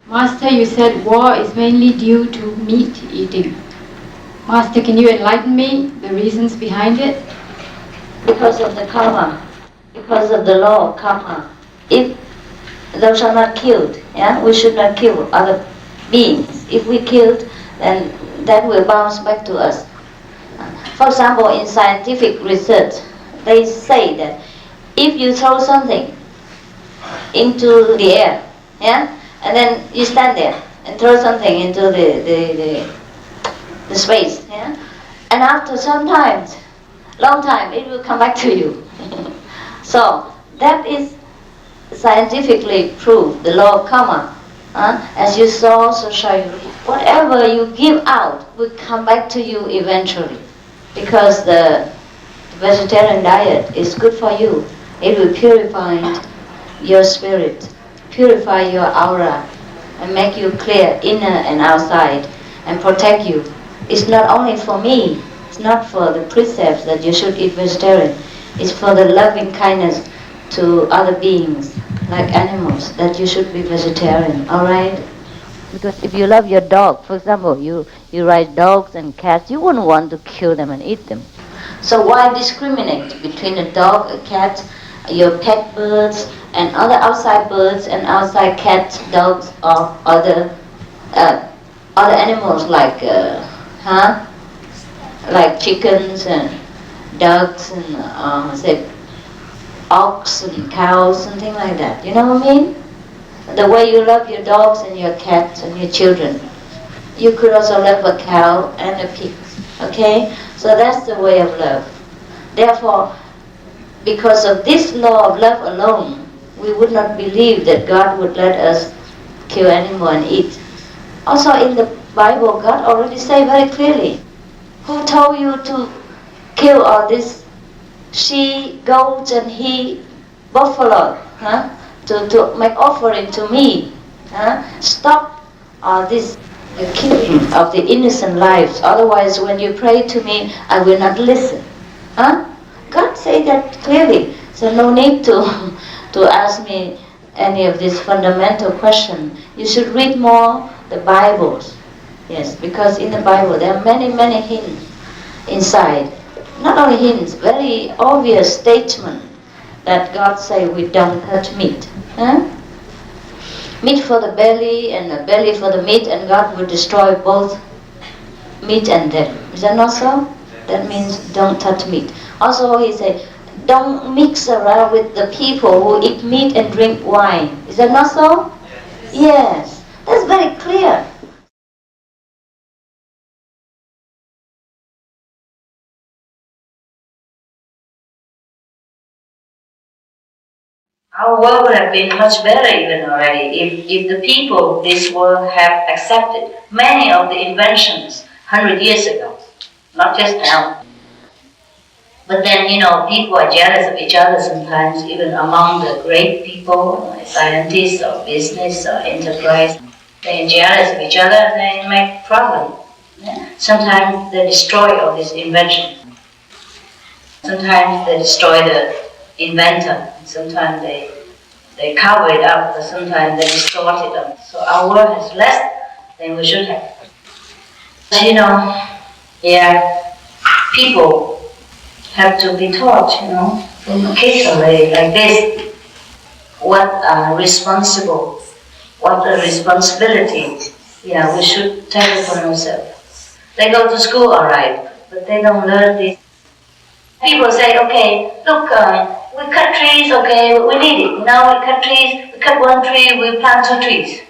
Master, you said war is mainly due to meat eating. Master, can you enlighten me the reasons behind it? Because of the karma, because of the law of karma. If thou shalt not kill, we should not kill other beings. If we killed, then that will bounce back to us. For example, in scientific research, they say that if you throw something into the air, and then you stand there and throw something into the space, and after some time, long time, it will come back to you. So that is scientifically proved, the law of karma. As you sow, so shall you reap. Whatever you give out will come back to you eventually, because the vegetarian diet is good for you. It will purify your spirit, purify your aura, and make you clear inner and outside, and protect you. It's not only for me, it's not for the precepts that you should eat vegetarian. It's for the loving kindness to other beings, like animals, that you should be vegetarian, alright? Because if you love your dog, for example, you raise dogs and cats, you wouldn't want to kill them and eat them. So why discriminate between a dog, a cat, your pet birds, and other outside birds and outside cats, dogs, or other animals like like chickens and ducks and say ox and cows, something like that. You know what I mean? The way you love your dogs and your cats and your children, you could also love a cow and a pig. Okay? So that's the way of love. Therefore, because of this law of love alone, we would not believe that God would let us kill animal and eat. Also in the Bible, God already said very clearly, who told you to kill all this she, goats, and he, buffalo, to make offering to me? Stop all this the killing of the innocent lives. Otherwise, when you pray to me, I will not listen. God said that clearly. So no need to ask me any of this fundamental question. You should read more the Bibles. Yes, because in the Bible there are many, many hints inside. Not only hints, very obvious statement that God say we don't touch meat. Meat for the belly and the belly for the meat, and God will destroy both meat and them. Is that not so? That means don't touch meat. Also he said, don't mix around with the people who eat meat and drink wine. Is that not so? Yes. That's very clear. Our world would have been much better even already if the people of this world have accepted many of the inventions 100 years ago, not just now. But then, people are jealous of each other sometimes, even among the great people, like scientists or business or enterprise. They're jealous of each other and they make problems. Sometimes they destroy all this invention. Sometimes they destroy the inventor. Sometimes they cover it up, but sometimes they distort it. So our world has less than we should have. People have to be taught, occasionally like this, what are responsible, what are responsibility. We should take it upon ourselves. They go to school, all right, but they don't learn this. People say, okay, look, we cut trees, okay, we need it. Now we cut trees, we cut one tree, we plant 2 trees.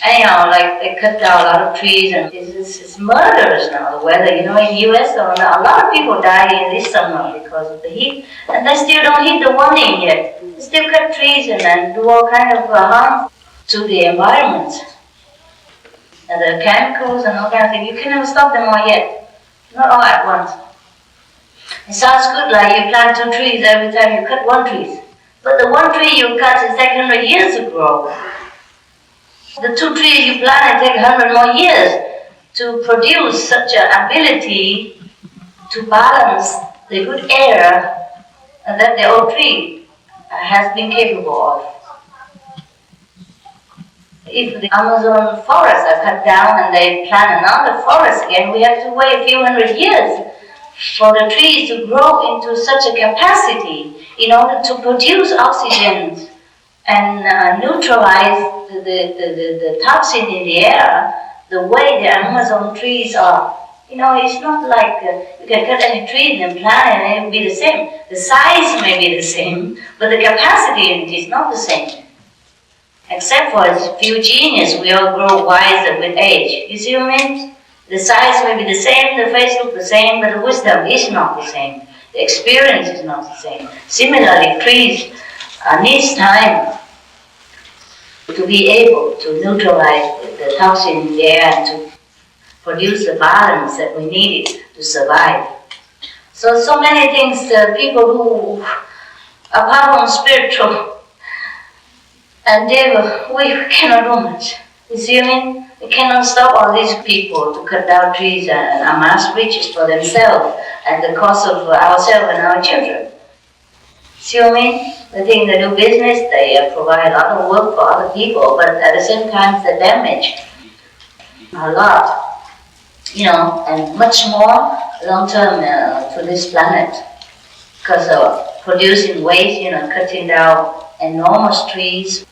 Anyhow, like they cut down a lot of trees, and it's murderous now, the weather. In the US, a lot of people die in this summer because of the heat, and they still don't hit the warning yet. They still cut trees and then do all kind of harm to the environment. And the chemicals and all kind of things, you can never stop them all yet. Not all at once. It sounds good, like you plant 2 trees every time you cut 1 tree. But the 1 tree you cut is take 100 years to grow. The 2 trees you plant take 100 more years to produce such an ability to balance the good air that the old tree has been capable of. If the Amazon forests are cut down and they plant another forest again, we have to wait a few hundred years for the trees to grow into such a capacity in order to produce oxygen and neutralize the toxin in the air. The way the Amazon trees are, it's not like you can cut any tree and plant it and it will be the same. The size may be the same, but the capacity in it is not the same. Except for a few genius, we all grow wiser with age. You see what I mean? The size may be the same, the face looks the same, but the wisdom is not the same. The experience is not the same. Similarly, trees needs time to be able to neutralize the toxin in the air and to produce the balance that we needed to survive. So many things, people who, apart from spiritual endeavor, we cannot do much. You see what I mean? We cannot stop all these people to cut down trees and amass riches for themselves at the cost of ourselves and our children. See what I mean? The thing they do business, they provide a lot of work for other people, but at the same time they damage a lot, and much more long-term to this planet because of producing waste, cutting down enormous trees,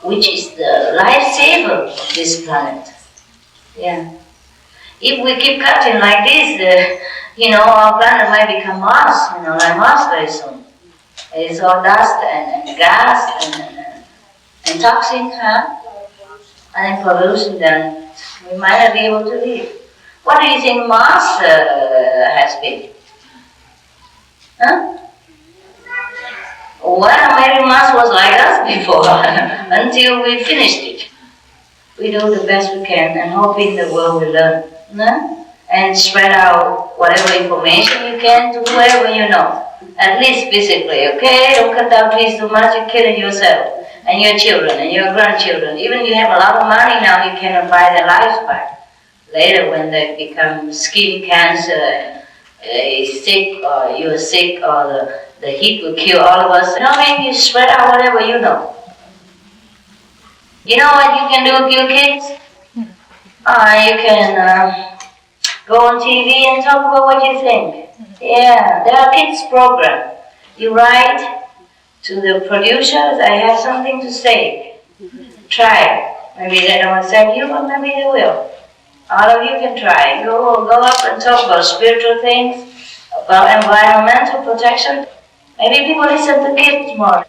which is the lifesaver of this planet. Yeah. If we keep cutting like this, our planet might become Mars, like Mars very soon. It's all dust and gas and toxins, and pollution, then we might not be able to live. What do you think Mars has been? Huh? Well, maybe Mars was like us before, until we finished it. We do the best we can and hoping the world will learn. And spread out whatever information you can to whoever you know. At least physically, okay? Don't cut down trees too much, you're killing yourself and your children and your grandchildren. Even if you have a lot of money now, you cannot buy their lives back. Later when they become skin cancer, sick, or you're sick, or the heat will kill all of us. You spread out whatever you know. You know what you can do with your kids? You can go on TV and talk about what you think. Yeah, there are kids program. You write to the producers, I have something to say. Try. Maybe they don't accept you, but maybe they will. All of you can try. Go up and talk about spiritual things, about environmental protection. Maybe people listen to kids more.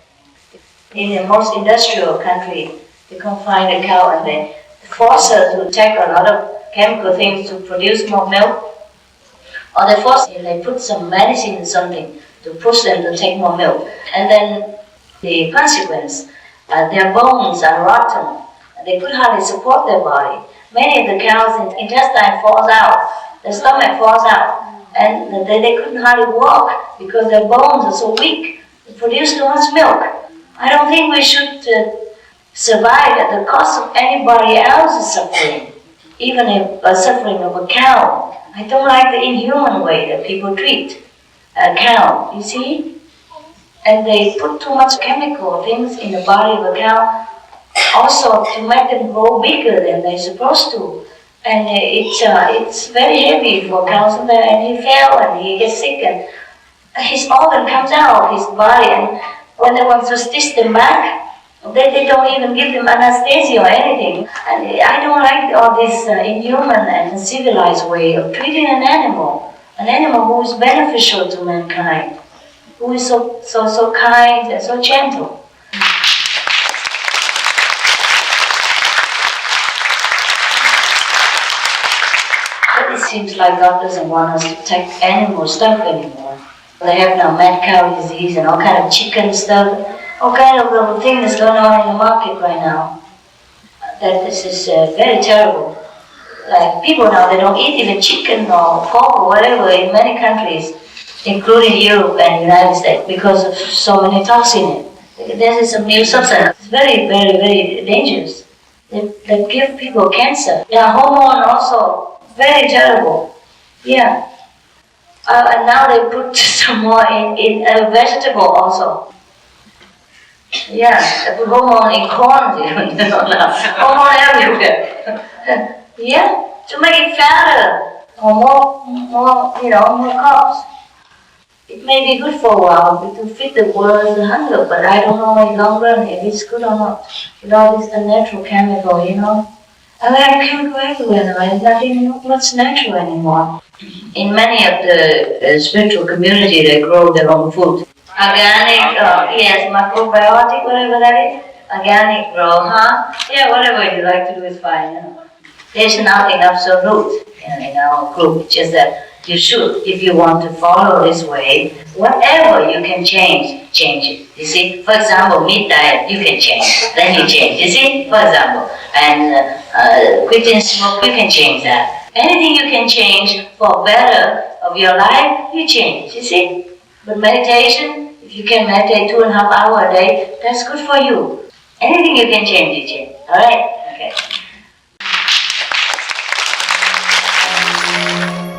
In the most industrial country, you can find a cow and they force her to take a lot of chemical things to produce more milk. Or they put some medicine in something to push them to take more milk. And then the consequence, their bones are rotten. They could hardly support their body. Many of the cows' intestine falls out, their stomach falls out, and they couldn't hardly walk because their bones are so weak. They produce too much milk. I don't think we should survive at the cost of anybody else's suffering, even if suffering of a cow. I don't like the inhuman way that people treat a cow, you see? And they put too much chemical things in the body of a cow, also to make them grow bigger than they're supposed to. And it's very heavy for cows, and he fell and he gets sick and his organ comes out of his body, and when they want to stitch them back, they don't even give them anesthesia or anything. And I don't like all this inhuman and civilized way of treating an animal who is beneficial to mankind, who is so kind and so gentle. But it seems like God doesn't want us to take animal stuff anymore. They have now mad cow disease and all kind of chicken stuff. All kind of little things that's going on in the market right now. That this is very terrible. Like people now, they don't eat even chicken or pork or whatever in many countries, including Europe and the United States, because of so many toxins in it. This is a new substance. It's very, very, very dangerous. They give people cancer. Yeah, hormone also, very terrible. Yeah. And now they put some more in vegetable also. Yeah, the hormone in corn, you know, now. Hormone everywhere. Yeah, to make it fatter or more, more carbs. It may be good for a while to feed the world's hunger, but I don't know in long run if it's good or not. With all this unnatural chemical, And we have chemical everywhere now, and nothing much natural anymore. In many of the spiritual community, they grow their own food. Organic, yes, macrobiotic, whatever that is. Organic grow, huh? Yeah, whatever you like to do is fine. There's nothing absolute in our group, just that you should, if you want to follow this way, whatever you can change it. You see, for example, meat diet, you can change, then you change. You see, for example, and quitting smoke, you can change that. Anything you can change for better of your life, you change. You see, but meditation, if you can meditate 2.5 hours a day, that's good for you. Anything you can change, you change. All right? Okay.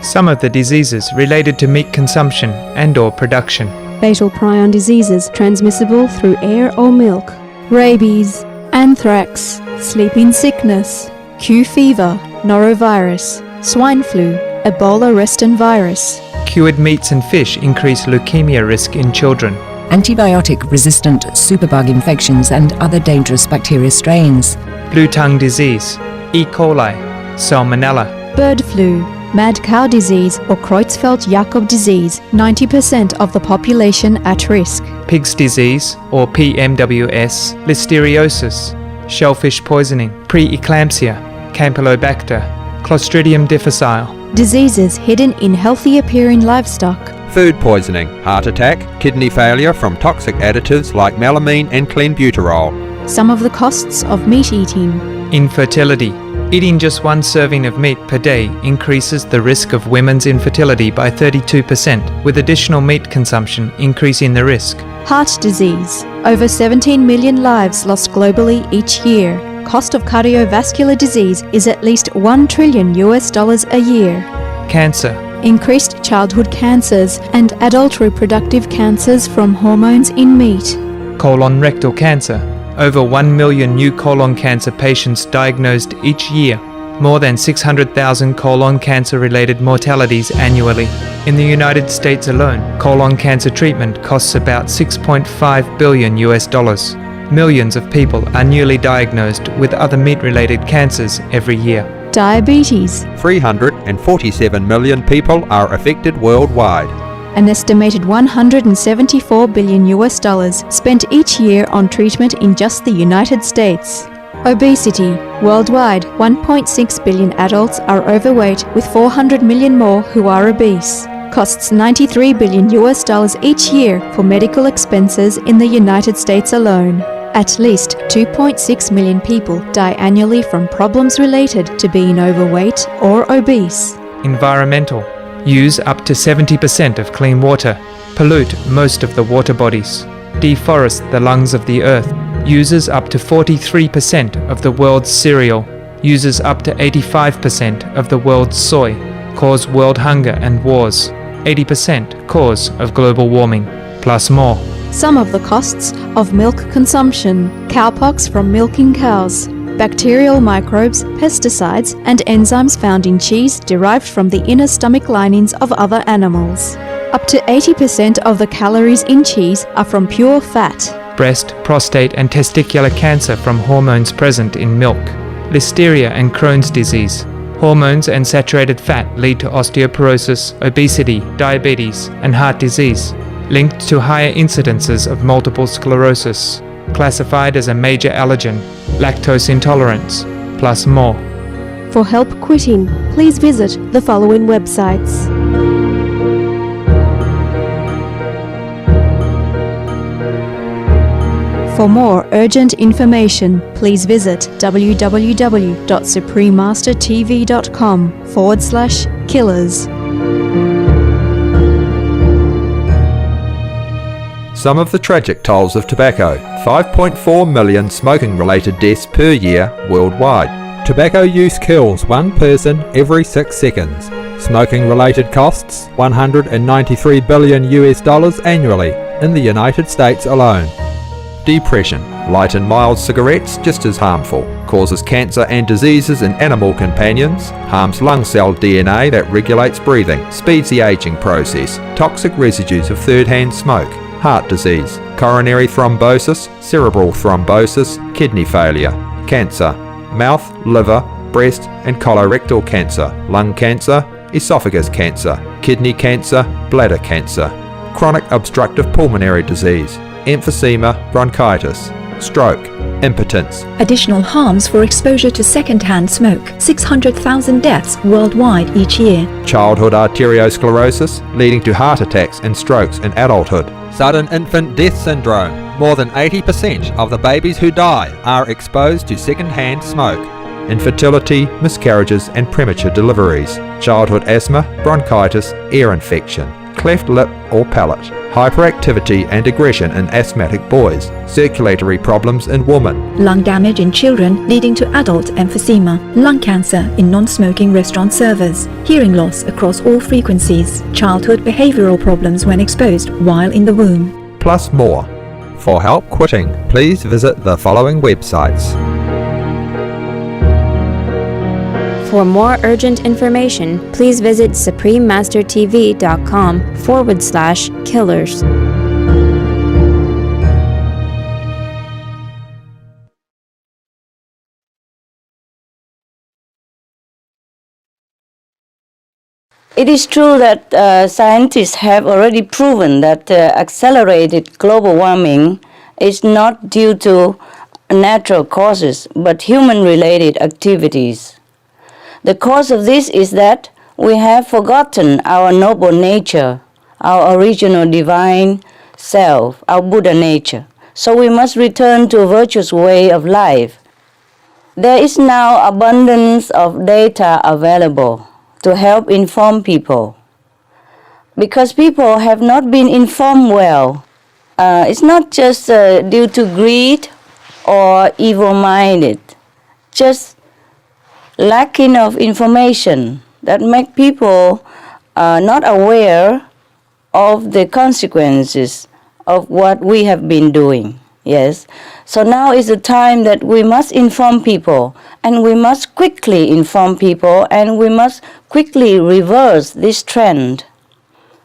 Some of the diseases related to meat consumption and/or production. Fatal prion diseases transmissible through air or milk. Rabies, anthrax, sleeping sickness, Q fever, norovirus, swine flu, Ebola reston virus. Cured meats and fish increase leukemia risk in children. Antibiotic-resistant superbug infections and other dangerous bacteria strains. Blue tongue disease, E. coli, salmonella. Bird flu, mad cow disease or Creutzfeldt-Jakob disease, 90% of the population at risk. Pig's disease or PMWS, listeriosis, shellfish poisoning, preeclampsia, Campylobacter, Clostridium difficile. Diseases hidden in healthy appearing livestock. Food poisoning, heart attack, kidney failure from toxic additives like melamine and clenbuterol. Some of the costs of meat eating. Infertility. Eating just one serving of meat per day increases the risk of women's infertility by 32%, with additional meat consumption increasing the risk. Heart disease. Over 17 million lives lost globally each year. Cost of cardiovascular disease is at least $1 trillion a year. Cancer. Increased childhood cancers and adult reproductive cancers from hormones in meat. Colon rectal cancer. Over 1 million new colon cancer patients diagnosed each year. More than 600,000 colon cancer-related mortalities annually. In the United States alone, colon cancer treatment costs about $6.5 billion. Millions of people are newly diagnosed with other meat-related cancers every year. Diabetes. 347 million people are affected worldwide. An estimated $174 billion spent each year on treatment in just the United States. Obesity. Worldwide, 1.6 billion adults are overweight, with 400 million more who are obese. Costs $93 billion each year for medical expenses in the United States alone. At least 2.6 million people die annually from problems related to being overweight or obese. Environmental. Use up to 70% of clean water. Pollute most of the water bodies. Deforest the lungs of the earth. Uses up to 43% of the world's cereal. Uses up to 85% of the world's soy. Cause world hunger and wars. 80% cause of global warming, plus more. Some of the costs of milk consumption. Cowpox from milking cows. Bacterial microbes, pesticides, and enzymes found in cheese derived from the inner stomach linings of other animals. Up to 80% of the calories in cheese are from pure fat. Breast, prostate, and testicular cancer from hormones present in milk. Listeria and Crohn's disease. Hormones and saturated fat lead to osteoporosis, obesity, diabetes, and heart disease, linked to higher incidences of multiple sclerosis. Classified as a major allergen, lactose intolerance, plus more. For help quitting, please visit the following websites. For more urgent information, please visit www.suprememastertv.com/killers. Some of the tragic tolls of tobacco. 5.4 million smoking-related deaths per year worldwide. Tobacco use kills one person every 6 seconds. Smoking-related costs $193 billion annually in the United States alone. depression. Light and mild cigarettes just as harmful. Causes cancer and diseases in animal companions. Harms lung cell DNA that regulates breathing. Speeds the aging process. Toxic residues of third-hand smoke. Heart disease. Coronary thrombosis. Cerebral thrombosis. Kidney failure. Cancer. Mouth, liver, breast and colorectal cancer. Lung cancer. Esophagus cancer. Kidney cancer. Bladder cancer. Chronic obstructive pulmonary disease. Emphysema, bronchitis, stroke, impotence. Additional harms for exposure to second-hand smoke. 600,000 deaths worldwide each year. Childhood arteriosclerosis, leading to heart attacks and strokes in adulthood. Sudden infant death syndrome. More than 80% of the babies who die are exposed to second-hand smoke. Infertility, miscarriages and premature deliveries. Childhood asthma, bronchitis, ear infection. Cleft lip or palate. Hyperactivity and aggression in asthmatic boys. Circulatory problems in women. Lung damage in children leading to adult emphysema. Lung cancer in non-smoking restaurant servers. Hearing loss across all frequencies. Childhood behavioral problems when exposed while in the womb. Plus more. For help quitting, please visit the following websites. For more urgent information, please visit suprememastertv.com/killers. It is true that scientists have already proven that accelerated global warming is not due to natural causes, but human-related activities. The cause of this is that we have forgotten our noble nature, our original divine self, our Buddha nature. So we must return to a virtuous way of life. There is now abundance of data available to help inform people. Because people have not been informed well. It's not just due to greed or evil-minded, just lacking of information that make people not aware of the consequences of what we have been doing. Yes. So now is the time that we must inform people, and we must quickly inform people, and we must quickly reverse this trend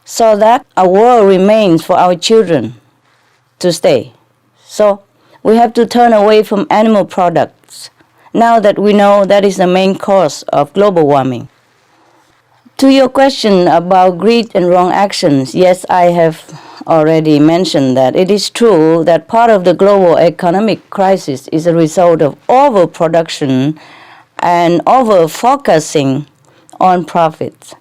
so that a world remains for our children to stay. So we have to turn away from animal products now that we know that is the main cause of global warming. To your question about greed and wrong actions, yes, I have already mentioned that it is true that part of the global economic crisis is a result of overproduction and over-focusing on profits.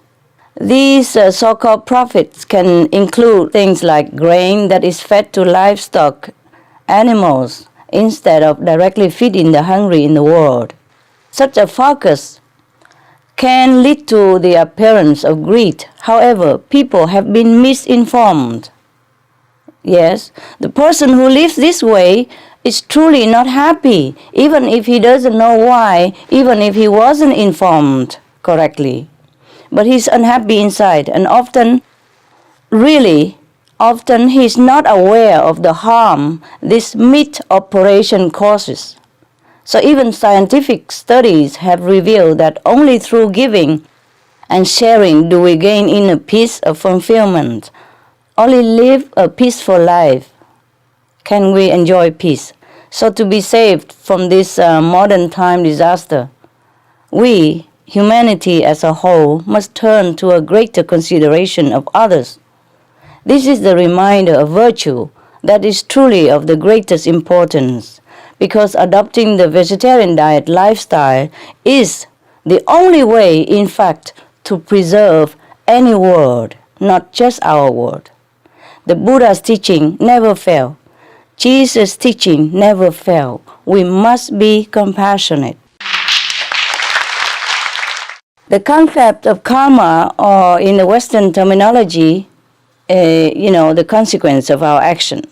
These so-called profits can include things like grain that is fed to livestock, animals, instead of directly feeding the hungry in the world. Such a focus can lead to the appearance of greed. However, people have been misinformed. Yes, the person who lives this way is truly not happy, even if he doesn't know why, even if he wasn't informed correctly. But he's unhappy inside, and often he's not aware of the harm this meat operation causes. So even scientific studies have revealed that only through giving and sharing do we gain inner peace of fulfillment. Only live a peaceful life can we enjoy peace. So to be saved from this modern time disaster, we, humanity as a whole, must turn to a greater consideration of others. This is the reminder of virtue that is truly of the greatest importance, because adopting the vegetarian diet lifestyle is the only way, in fact, to preserve any world, not just our world. The Buddha's teaching never failed. Jesus' teaching never failed. We must be compassionate. The concept of karma, or in the Western terminology, the consequence of our action.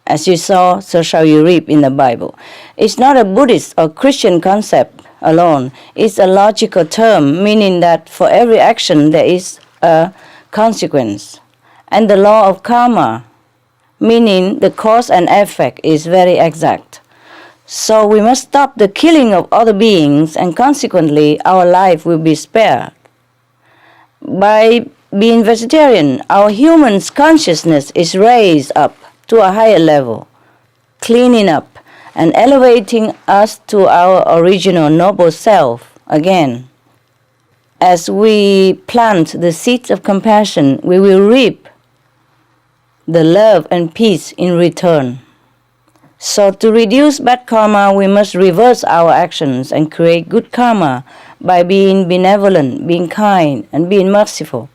As you saw, so shall you reap in the Bible. It's not a Buddhist or Christian concept alone. It's a logical term, meaning that for every action there is a consequence. And the law of karma meaning the cause and effect is very exact. So we must stop the killing of other beings, and consequently our life will be spared. By being vegetarian, our human consciousness is raised up to a higher level, cleaning up and elevating us to our original noble self again. As we plant the seeds of compassion, we will reap the love and peace in return. So to reduce bad karma, we must reverse our actions and create good karma by being benevolent, being kind, and being merciful.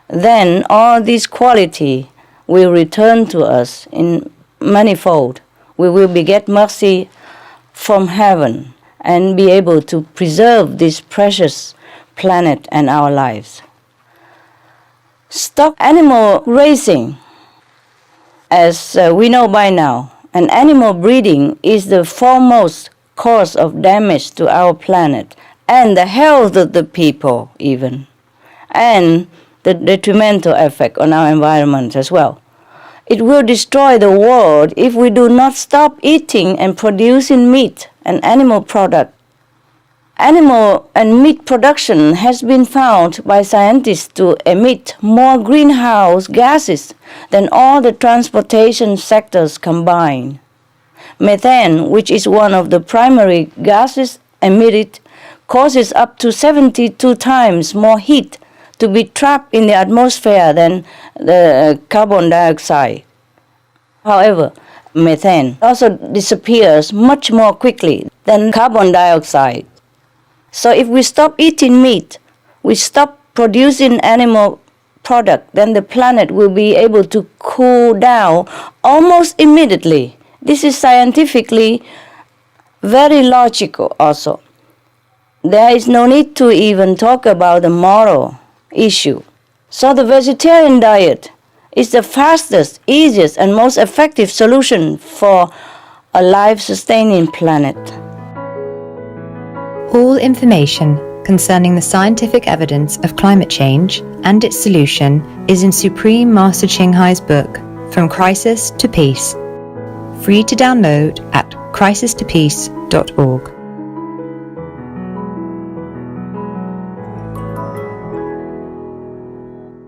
Then all these qualities will return to us in manifold. We will beget mercy from heaven and be able to preserve this precious planet and our lives. Stop animal raising. As we know by now, and animal breeding is the foremost cause of damage to our planet and the health of the people even, and the detrimental effect on our environment as well. It will destroy the world if we do not stop eating and producing meat and animal products. Animal and meat production has been found by scientists to emit more greenhouse gases than all the transportation sectors combined. Methane, which is one of the primary gases emitted, causes up to 72 times more heat to be trapped in the atmosphere than the carbon dioxide. However, methane also disappears much more quickly than carbon dioxide. So if we stop eating meat, we stop producing animal product, then the planet will be able to cool down almost immediately. This is scientifically very logical also. There is no need to even talk about the moral issue. So the vegetarian diet is the fastest, easiest, and most effective solution for a life-sustaining planet. All information concerning the scientific evidence of climate change and its solution is in Supreme Master Ching Hai's book, From Crisis to Peace, free to download at crisistopeace.org.